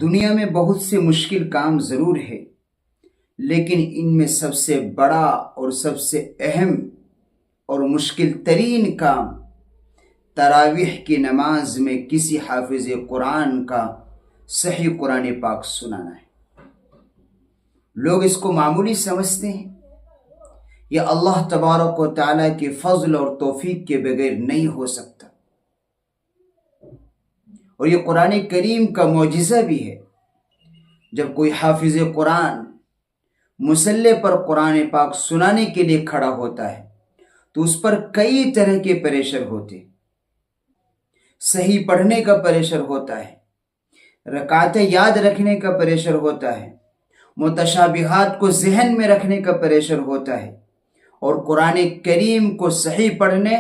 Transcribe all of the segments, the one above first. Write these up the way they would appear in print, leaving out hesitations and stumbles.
دنیا میں بہت سے مشکل کام ضرور ہے، لیکن ان میں سب سے بڑا اور سب سے اہم اور مشکل ترین کام تراویح کی نماز میں کسی حافظ قرآن کا صحیح قرآن پاک سنانا ہے۔ لوگ اس کو معمولی سمجھتے ہیں، یہ اللہ تبارک و تعالیٰ کے فضل اور توفیق کے بغیر نہیں ہو سکتا، اور یہ قرآن کریم کا معجزہ بھی ہے۔ جب کوئی حافظ قرآن مصلی پر قرآن پاک سنانے کے لیے کھڑا ہوتا ہے تو اس پر کئی طرح کے پریشر ہوتے ہیں۔ صحیح پڑھنے کا پریشر ہوتا ہے، رکعتیں یاد رکھنے کا پریشر ہوتا ہے، متشابہات کو ذہن میں رکھنے کا پریشر ہوتا ہے، اور قرآن کریم کو صحیح پڑھنے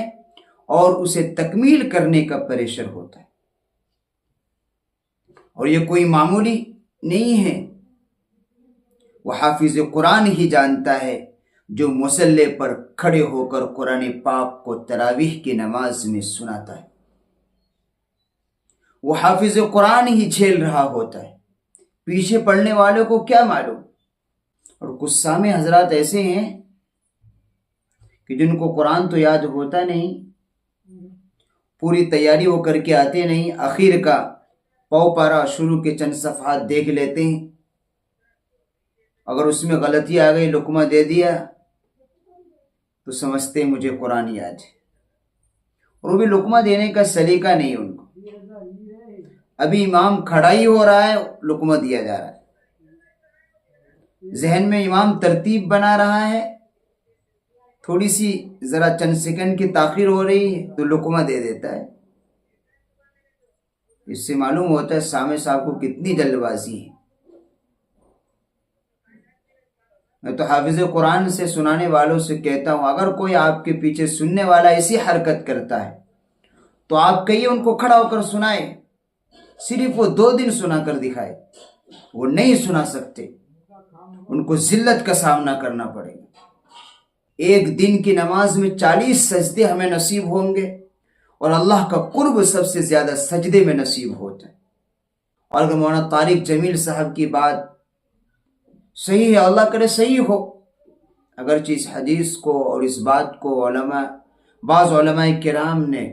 اور اسے تکمیل کرنے کا پریشر ہوتا ہے۔ اور یہ کوئی معمولی نہیں ہے، وہ حافظ قرآن ہی جانتا ہے جو مصلی پر کھڑے ہو کر قرآن پاک کو تراویح کی نماز میں سناتا ہے۔ وہ حافظ قرآن ہی جھیل رہا ہوتا ہے، پیچھے پڑھنے والوں کو کیا معلوم۔ اور کچھ سامع حضرات ایسے ہیں کہ جن کو قرآن تو یاد ہوتا نہیں، پوری تیاری وہ کر کے آتے نہیں، آخر کا پاؤ پارا شروع کے چند صفحات دیکھ لیتے ہیں، اگر اس میں غلطی آ گئی، لقمہ دے دیا تو سمجھتے ہیں مجھے قرآن یاد ہے، اور وہ بھی لقمہ دینے کا سلیقہ نہیں ان کو۔ ابھی امام کھڑا ہی ہو رہا ہے، لقمہ دیا جا رہا ہے، ذہن میں امام ترتیب بنا رہا ہے، تھوڑی سی ذرا چند سیکنڈ کی تاخیر ہو رہی ہے تو لقمہ دے دیتا ہے۔ اس سے معلوم ہوتا ہے سامع صاحب کو کتنی جلد بازی ہے۔ میں تو حافظ قرآن سے سنانے والوں سے کہتا ہوں، اگر کوئی آپ کے پیچھے سننے والا ایسی حرکت کرتا ہے تو آپ کہیے ان کو کھڑا ہو کر سنائے، صرف وہ 2 دن سنا کر دکھائے، وہ نہیں سنا سکتے، ان کو ذلت کا سامنا کرنا پڑے گا۔ ایک دن کی نماز میں 40 سجدے ہمیں نصیب ہوں گے، اور اللہ کا قرب سب سے زیادہ سجدے میں نصیب ہوتا ہے۔ اور اگر مولانا طارق جمیل صاحب کی بات صحیح ہے، اللہ کرے صحیح ہو، اگرچہ اس حدیث کو اور اس بات کو بعض علماء کرام نے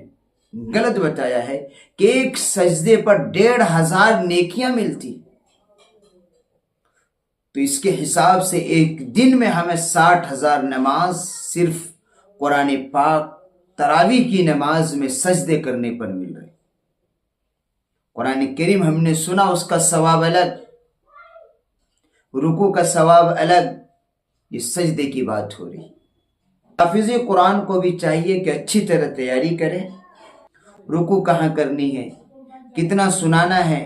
غلط بتایا ہے کہ ایک سجدے پر 1500 نیکیاں ملتی، تو اس کے حساب سے ایک دن میں ہمیں 60,000 نماز صرف قرآن پاک تراویح کی نماز میں سجدے کرنے پر مل رہے۔ قرآن کریم ہم نے سنا، اس کا ثواب الگ، رکوع کا ثواب الگ، یہ سجدے کی بات ہو رہی۔ حافظ قرآن کو بھی چاہیے کہ اچھی طرح تیاری کرے، رکوع کہاں کرنی ہے، کتنا سنانا ہے،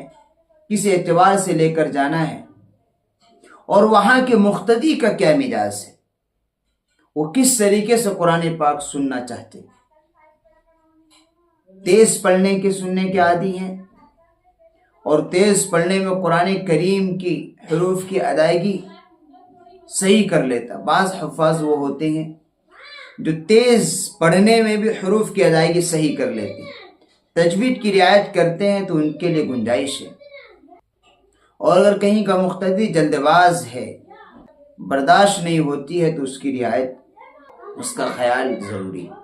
کس اعتبار سے لے کر جانا ہے، اور وہاں کے مقتدی کا کیا مزاج ہے، وہ کس طریقے سے قرآن پاک سننا چاہتے، تیز پڑھنے کے سننے کے عادی ہیں، اور تیز پڑھنے میں قرآن کریم کی حروف کی ادائیگی صحیح کر لیتا۔ بعض حفاظ وہ ہوتے ہیں جو تیز پڑھنے میں بھی حروف کی ادائیگی صحیح کر لیتے ہیں، تجوید کی رعایت کرتے ہیں تو ان کے لیے گنجائش ہے۔ اور اگر کہیں کا مقتدی جلد باز ہے، برداشت نہیں ہوتی ہے، تو اس کی رعایت، اس کا خیال ضروری ہے۔